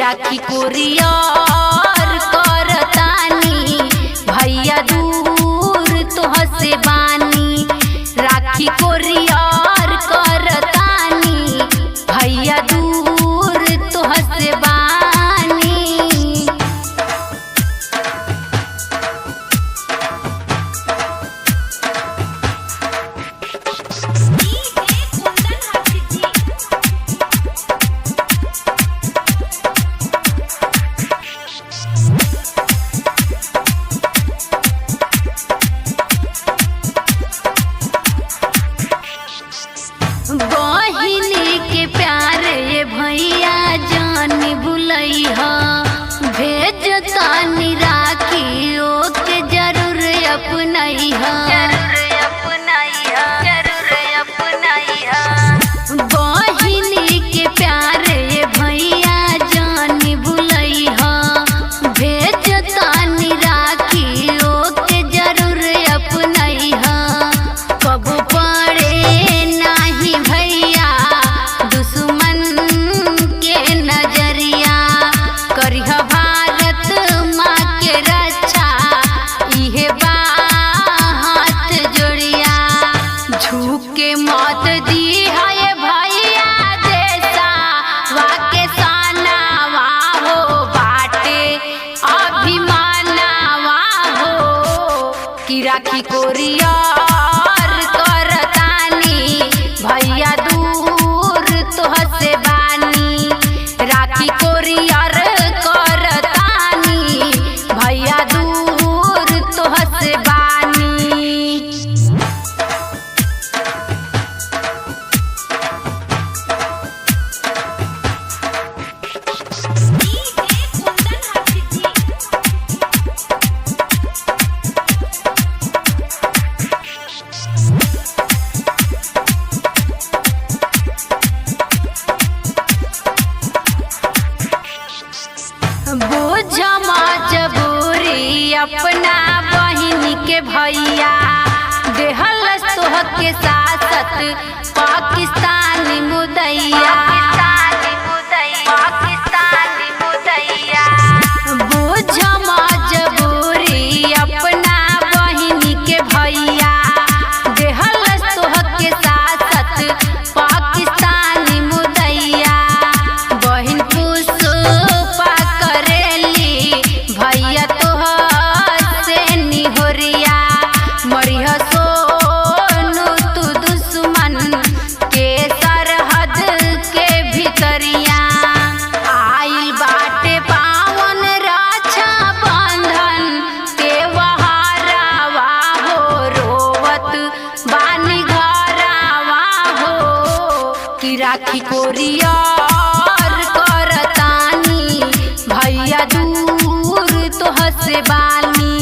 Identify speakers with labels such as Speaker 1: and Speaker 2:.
Speaker 1: राखी courier करतानी भैया दूर तोहसे बानी। राखी कोरियर करतानी भैया दूर तोहसे बानी। बहिनी के प्यार ये भैया जान भुलैहा, भेजतानी राखी ओके जरूर अपनैहा। बहिनी के प्यार ये भैया जान भुलैहा, भेजतानी राखी ओके जरूर अपनैहा। कबो पड़े नाही भैया दुश्मन के नजरिया, करिह भारत माँ के रक्षा इहे बा हाथ जोड़िया। झुक के मत दी है भैया देसा वाके सानावा हो, बाटे अभिमानवा हो कि राखी कोरियर करतानी भैया दूर तोहसे बानी। राखी कोरियर करतानी भैया दूर तोहसे बानी। बोझ मजबूरी अपना बहिनी के भैया, देहल सोह के सासत पाकिस्तानी मुदैया। बोझ मजबूरी अपना बहिनी के भैया, देहल सोह के सासत पाकिस्तानी मुदैया। बहिन पुष्पा करेली भैया तोहसे निहोरिया, मरिह सोनू तू दुश्मन के सरहद के भितरिया। आइल बाटे पावन रक्षा बंधन त्योहारवा हो, रोवत बानी घरवा हो कि राखी कोरियर करतानी भैया दूर तोहसे बानी।